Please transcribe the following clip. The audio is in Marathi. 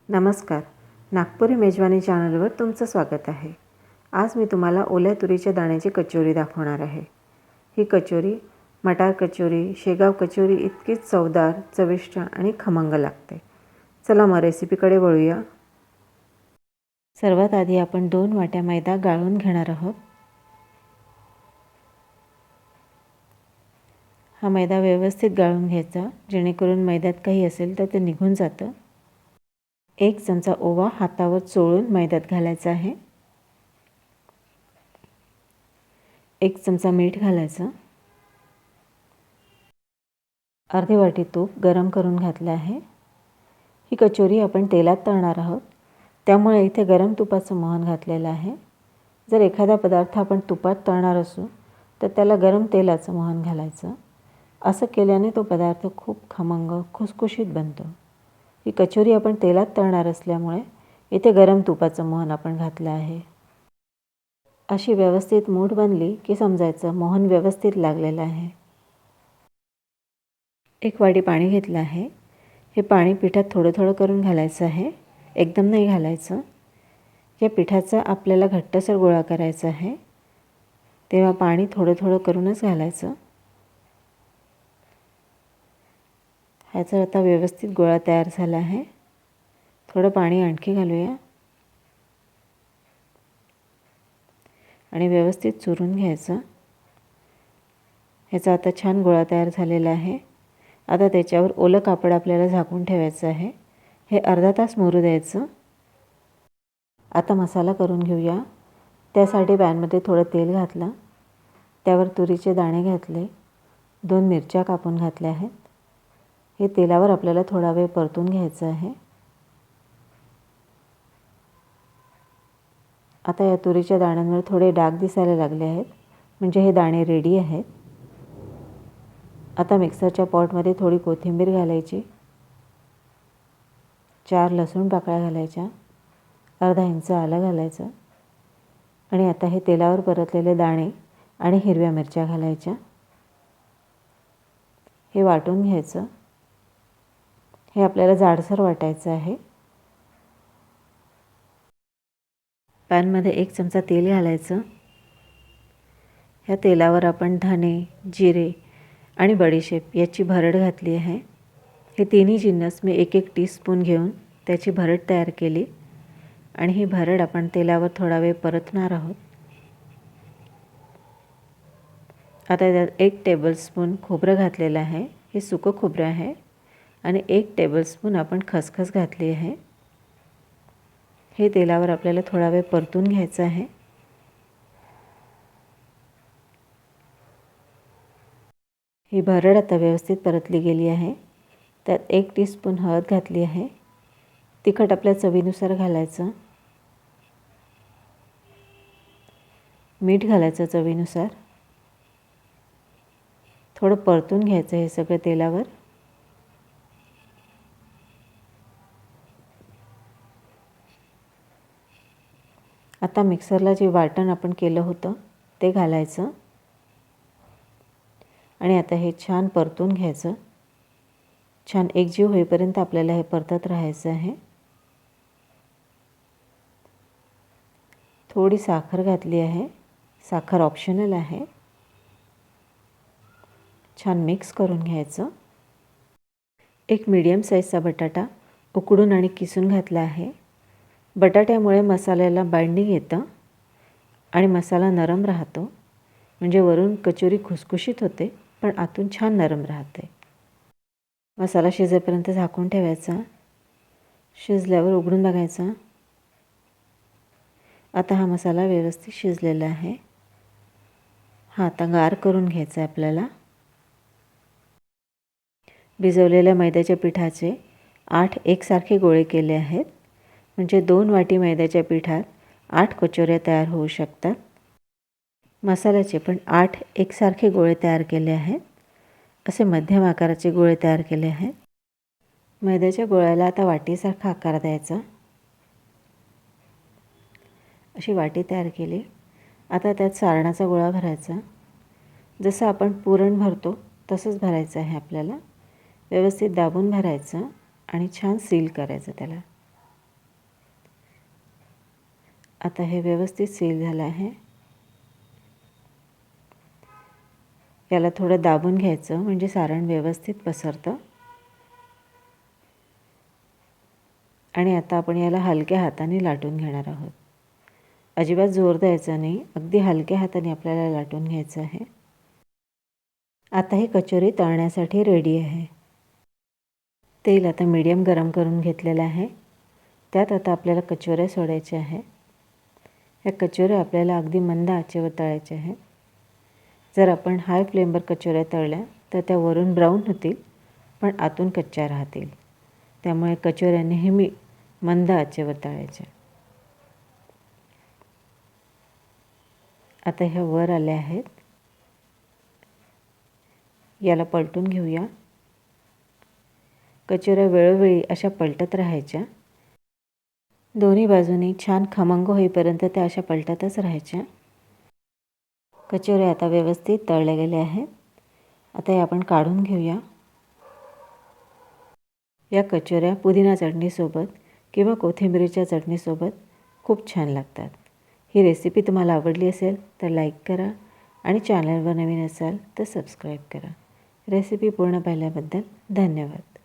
नमस्कार. नागपुरी मेजवानी चॅनलवर तुमचं स्वागत आहे. आज मी तुम्हाला ओल्या तुरीच्या दाण्याची कचोरी दाखवणार आहे. ही कचोरी मटार कचोरी, शेगाव कचोरी इतकीच चवदार, चविष्ट आणि खमंग लागते. चला मग रेसिपीकडे वळूया. सर्वात आधी आपण 2 वाट्या मैदा गाळून घेणार आहोत. हा मैदा व्यवस्थित गाळून घ्यायचा, जेणेकरून मैद्यात काही असेल तर ते निघून जातं. 1 चमचा ओवा हातावर चोळून मैद्यात घालायचा आहे. 1 चमचा मीठ घालायचं. अर्धी वाटी तूप गरम करून घातलं आहे. ही कचोरी आपण तेलात तळणार आहोत, त्यामुळे इथे गरम तुपाचं मोहन घातलेलं आहे. जर एखादा पदार्थ आपण तुपात तळणार असू तर त्याला गरम तेलाचं मोहन घालायचं. असं केल्याने तो पदार्थ खूप खमंग खुसखुशीत बनतो. ही कचोरी आपण तेलात तळणार असल्यामुळे इथे गरम तुपाचं मोहन आपण घातलं आहे. अशी व्यवस्थित मूठ बनली की समजायचं मोहन व्यवस्थित लागलेलं आहे. 1 वाटी पाणी घेतलं आहे. हे पाणी पिठात थोडं थोडं करून घालायचं आहे, एकदम नाही घालायचं. या पिठाचा आपल्याला घट्टसर गोळा करायचा आहे, तेव्हा पाणी थोडं थोडं करूनच घालायचं. ह्याचा आता व्यवस्थित गोळा तयार झाला आहे. थोडं पाणी आणखी घालूया आणि व्यवस्थित चुरून घ्यायचं. ह्याचा आता छान गोळा तयार झालेला आहे. आता त्याच्यावर ओलं कापड आपल्याला झाकून ठेवायचं आहे. हे अर्धा तास मुरू द्यायचं. आता मसाला करून घेऊया. त्यासाठी पॅनमध्ये थोडं तेल घातलं, त्यावर तुरीचे दाणे घातले, 2 मिरच्या कापून घातल्या आहेत. हे तेलावर आपल्याला थोडा वेळ परतून घ्यायचं आहे. आता या तुरीच्या दाण्यांवर थोडे डाग दिसायला लागले आहेत, म्हणजे हे दाणे रेडी आहेत. आता मिक्सरच्या पॉटमध्ये थोडी कोथिंबीर घालायची, 4 लसूण पाकळ्या घालायच्या, अर्धा इंच आलं घालायचं आणि आता हे तेलावर परतलेले दाणे आणि हिरव्या मिरच्या घालायच्या. हे वाटून घ्यायचं. हे आपल्याला जाडसर वाटायचं आहे. पॅनमध्ये 1 चमचा तेल घालायचं. ह्या तेलावर आपण धने, जिरे आणि बडीशेप याची भरड घातली आहे. हे तिन्ही जिन्नस मी 1-1 टीस्पून घेऊन त्याची भरड तयार केली आणि ही भरड आपण तेलावर थोडा वेळ परतणार आहोत. आता त्यात 1 टेबलस्पून खोबरं घातलेलं आहे. हे सुकं खोबरं आहे आणि 1 टेबलस्पून आपण खसखस घातली आहे. हे तेलावर आपल्याला थोडा वेळ परतून घ्यायचं आहे. ही भरड आता व्यवस्थित परतली गेली आहे. त्यात 1 टीस्पून हळद घातली आहे. तिखट आपल्या चवीनुसार घालायचं. मीठ घालायचं चवीनुसार. थोडं परतून घ्यायचं हे सगळं तेलावर. आता मिक्सरला जे वाटण आपण केलं होतं ते घालायचं आणि आता हे छान परतून घ्यायचं. छान एकजीव होईपर्यंत आपल्याला हे परतत राहायचं आहे. थोडी साखर घातली आहे. साखर ऑप्शनल आहे. छान मिक्स करून घ्यायचं. 1 मीडियम साईजचा बटाटा उकडून आणि किसून घातला आहे. बटाट्यामुळे मसाल्याला बाइंडिंग येतं आणि मसाला नरम राहतो, म्हणजे वरून कचोरी खुसखुशीत होते पण आतून छान नरम राहते. मसाला शिजेपर्यंत झाकून ठेवायचा. शिजल्यावर उघडून बघायचा. आता हा मसाला व्यवस्थित शिजलेला आहे. हा आता गार करून घ्यायचा आहे आपल्याला. भिजवलेल्या मैद्याच्या पिठाचे 8 एकसारखे गोळे केले आहेत, म्हणजे 2 वाटी मैद्याच्या पिठात 8 कचोऱ्या तयार होऊ शकतात. मसाल्याचे पण 8 एकसारखे गोळे तयार केले आहेत. असे मध्यम आकाराचे गोळे तयार केले आहेत. मैद्याच्या गोळ्याला आता वाटीसारखा आकार द्यायचा. अशी वाटी तयार केली. आता त्यात सारणाचा गोळा भरायचा. जसं आपण पुरण भरतो तसंच भरायचं आहे आपल्याला. व्यवस्थित दाबून भरायचं आणि छान सील करायचं त्याला. आता हे व्यवस्थित सील झालं आहे. याला थोडं दाबून घ्यायचं म्हणजे सारण व्यवस्थित पसरतं. आणि आता आपण याला हलक्या हाताने लाटून घेणार आहोत. अजिबात जोर द्यायचा नाही, अगदी हलक्या हाताने आपल्याला लाटून घ्यायचं आहे. आता ही कचोरी तळण्यासाठी रेडी आहे. तेल आता मीडियम गरम करून घेतलेलं आहे. त्यात आता आपल्याला कचोऱ्या सोडायच्या आहे. या कचोऱ्या आपल्याला अगदी मंद आचेवर तळायच्या आहेत. जर आपण हाय फ्लेमवर कचोऱ्या तळल्या तर त्या वरून ब्राऊन होतील पण आतून कच्च्या राहतील. त्यामुळे कचोऱ्या नेहमी मंद आचेवर तळायच्या. आता ह्या वर आल्या आहेत. याला पलटून घेऊया. कचोऱ्या वेळोवेळी अशा पलटत राहायच्या. दोन्ही बाजूनी छान खमंग होईपर्यंत त्या अशा पलटतच राहायच्या. कचोऱ्या आता व्यवस्थित तळल्या गेल्या आहेत. आता हे आपण काढून घेऊया. या कचोऱ्या पुदिना चटणीसोबत किंवा कोथिंबीरीच्या चटणीसोबत खूप छान लागतात. ही रेसिपी तुम्हाला आवडली असेल तर लाईक करा आणि चॅनलवर नवीन असाल तर सबस्क्राईब करा. रेसिपी पूर्ण पाहिल्याबद्दल धन्यवाद.